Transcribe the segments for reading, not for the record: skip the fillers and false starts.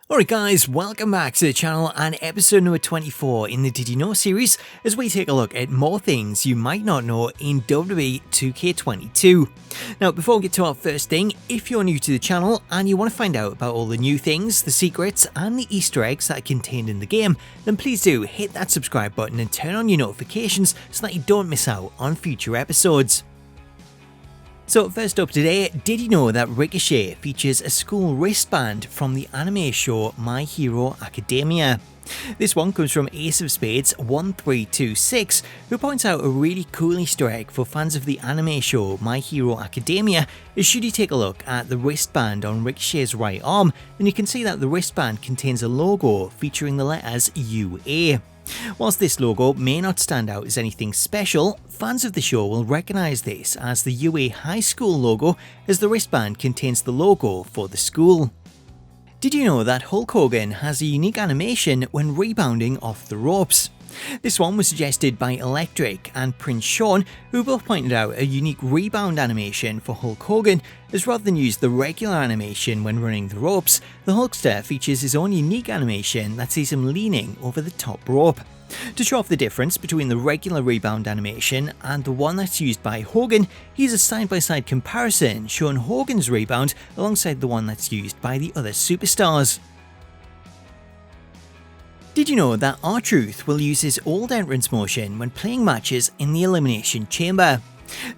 Alright guys, welcome back to the channel and episode number 24 in the Did You Know series as we take a look at more things you might not know in WWE 2K22. Now before we get to our first thing, if you're new to the channel and you want to find out about all the new things, the secrets and the Easter eggs that are contained in the game, then please do hit that subscribe button and turn on your notifications so that you don't miss out on future episodes. So first up today, did you know that Ricochet features a school wristband from the anime show My Hero Academia? This one comes from Ace of Spades 1326, who points out a really cool Easter egg for fans of the anime show My Hero Academia is should you take a look at the wristband on Ricochet's right arm, then you can see that the wristband contains a logo featuring the letters UA. Whilst this logo may not stand out as anything special, fans of the show will recognise this as the UA High School logo, as the wristband contains the logo for the school. Did you know that Hulk Hogan has a unique animation when rebounding off the ropes? This one was suggested by Electric and Prince Sean, who both pointed out a unique rebound animation for Hulk Hogan, as rather than use the regular animation when running the ropes, the Hulkster features his own unique animation that sees him leaning over the top rope. To show off the difference between the regular rebound animation and the one that's used by Hogan, here's a side-by-side comparison showing Hogan's rebound alongside the one that's used by the other superstars. Did you know that R-Truth will use his old entrance motion when playing matches in the Elimination Chamber?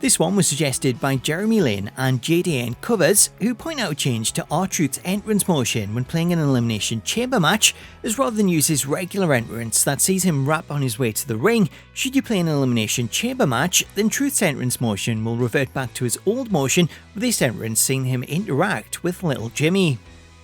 This one was suggested by Jeremy Lin and JDN Covers, who point out a change to R-Truth's entrance motion when playing an Elimination Chamber match, as rather than use his regular entrance that sees him rap on his way to the ring, should you play an Elimination Chamber match, then Truth's entrance motion will revert back to his old motion, with this entrance seeing him interact with Lil Jimmy.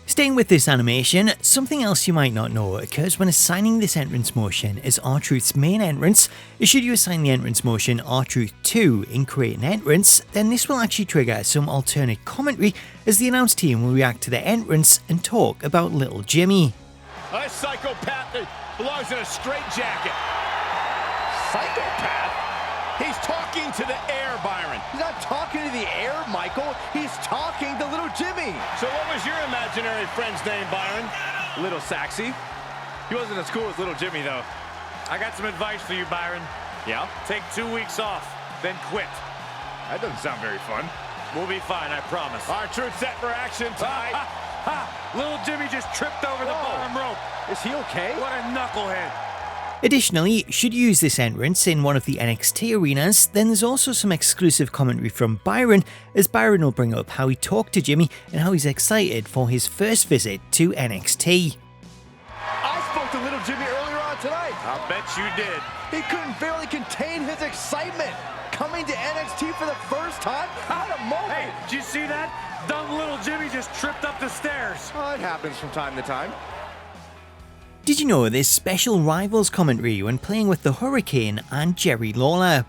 Staying with this animation, something else you might not know occurs when assigning this entrance motion as R-Truth's main entrance. Should you assign the entrance motion R-Truth 2 in Create an Entrance, then this will actually trigger some alternate commentary as the announce team will react to the entrance and talk about Lil Jimmy. A psychopath that belongs in a straitjacket. Psychopath? He's talking to the air, Byron. He's not talking to the air, Michael. He's talking to Little Jimmy. So what was your imaginary friend's name, Byron? Little Saxy. He wasn't as cool as Little Jimmy, though. I got some advice for you, Byron. Yeah? Take 2 weeks off, then quit. That doesn't sound very fun. We'll be fine, I promise. R-Truth set for action tonight. Little Jimmy just tripped over the bottom rope. Is he okay? What a knucklehead. Additionally, should you use this entrance in one of the NXT arenas, then there's also some exclusive commentary from Byron, as Byron will bring up how he talked to Jimmy and how he's excited for his first visit to NXT. I spoke to Little Jimmy earlier on tonight. I'll bet you did. He couldn't barely contain his excitement. Coming to NXT for the first time? What a moment. Hey, did you see that? Dumb Little Jimmy just tripped up the stairs. Oh, it happens from time to time. Did you know there's special Rivals commentary when playing with the Hurricane and Jerry Lawler?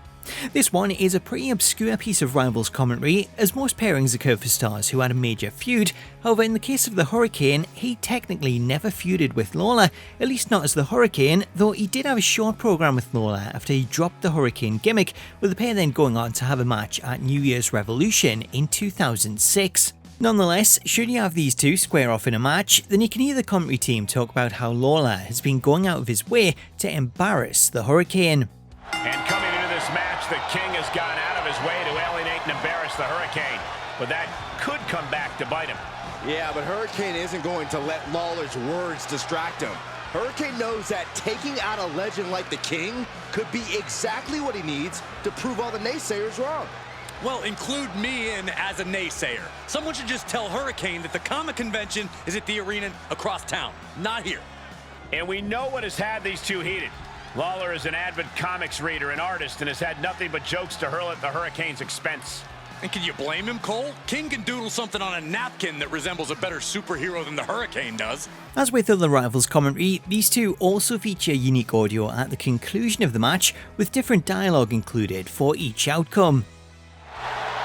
This one is a pretty obscure piece of Rivals commentary, as most pairings occur for stars who had a major feud. However, in the case of the Hurricane, he technically never feuded with Lawler, at least not as the Hurricane, though he did have a short program with Lawler after he dropped the Hurricane gimmick, with the pair then going on to have a match at New Year's Revolution in 2006. Nonetheless, should you have these two square off in a match, then you can hear the commentary team talk about how Lawler has been going out of his way to embarrass the Hurricane. And coming into this match, the King has gone out of his way to alienate and embarrass the Hurricane. But that could come back to bite him. Yeah, but Hurricane isn't going to let Lawler's words distract him. Hurricane knows that taking out a legend like the King could be exactly what he needs to prove all the naysayers wrong. Well, include me in as a naysayer. Someone should just tell Hurricane that the comic convention is at the arena across town, not here. And we know what has had these two heated. Lawler is an avid comics reader and artist and has had nothing but jokes to hurl at the Hurricane's expense. And can you blame him, Cole? King can doodle something on a napkin that resembles a better superhero than the Hurricane does. As with other Rivals commentary, these two also feature unique audio at the conclusion of the match, with different dialogue included for each outcome.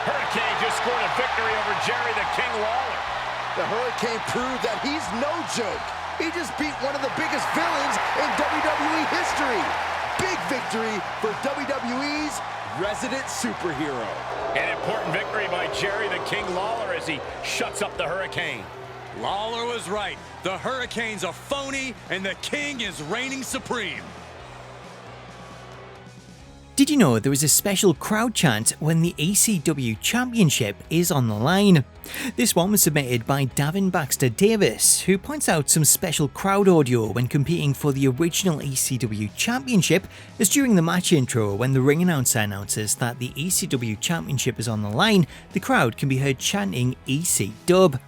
Hurricane just scored a victory over Jerry the King Lawler. The Hurricane proved that he's no joke. He just beat one of the biggest villains in WWE history. Big victory for WWE's resident superhero. An important victory by Jerry the King Lawler as he shuts up the Hurricane. Lawler was right. The Hurricane's a phony, and the King is reigning supreme. Did you know there is a special crowd chant when the ECW Championship is on the line? This one was submitted by Davin Baxter Davis, who points out some special crowd audio when competing for the original ECW Championship, as during the match intro when the ring announcer announces that the ECW Championship is on the line, the crowd can be heard chanting EC Dub.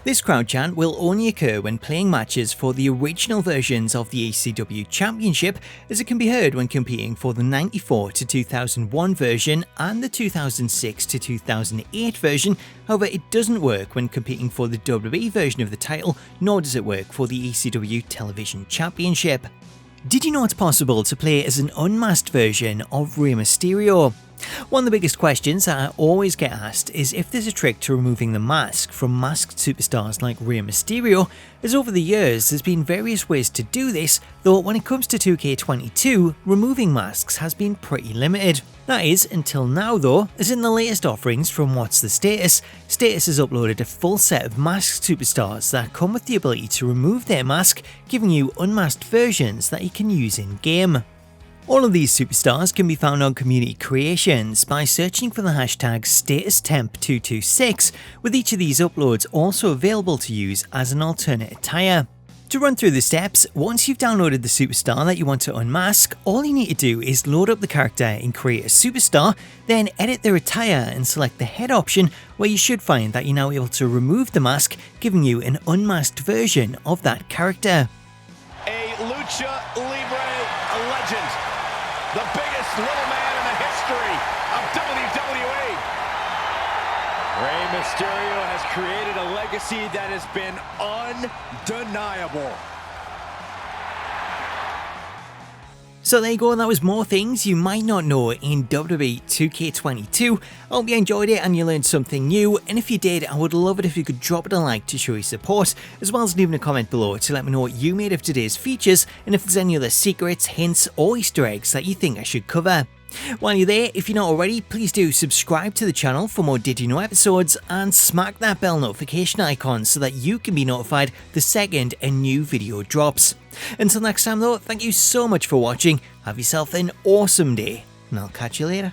This crowd chant will only occur when playing matches for the original versions of the ECW Championship, as it can be heard when competing for the 94 to 2001 version and the 2006 to 2008 version. However, it doesn't work when competing for the WWE version of the title, nor does it work for the ECW Television Championship. Did you know it's possible to play as an unmasked version of Rey Mysterio? One of the biggest questions that I always get asked is if there's a trick to removing the mask from masked superstars like Rey Mysterio, as over the years there's been various ways to do this, though when it comes to 2K22, removing masks has been pretty limited. That is, until now though, as in the latest offerings from What's the Status, Status has uploaded a full set of masked superstars that come with the ability to remove their mask, giving you unmasked versions that you can use in game. All of these superstars can be found on Community Creations by searching for the hashtag StatusTemp226, with each of these uploads also available to use as an alternate attire. To run through the steps, once you've downloaded the superstar that you want to unmask, all you need to do is load up the character and create a superstar, then edit their attire and select the head option, where you should find that you're now able to remove the mask, giving you an unmasked version of that character. A Lucha Libre legend. The biggest little man in the history of WWE. Rey Mysterio has created a legacy that has been undeniable. So there you go, that was more things you might not know in WWE 2K22. I hope you enjoyed it and you learned something new, and if you did, I would love it if you could drop it a like to show your support, as well as leaving a comment below to let me know what you made of today's features, and if there's any other secrets, hints or Easter eggs that you think I should cover. While you're there, if you're not already, please do subscribe to the channel for more Did You Know episodes, and smack that bell notification icon so that you can be notified the second a new video drops. Until next time though, thank you so much for watching, have yourself an awesome day, and I'll catch you later.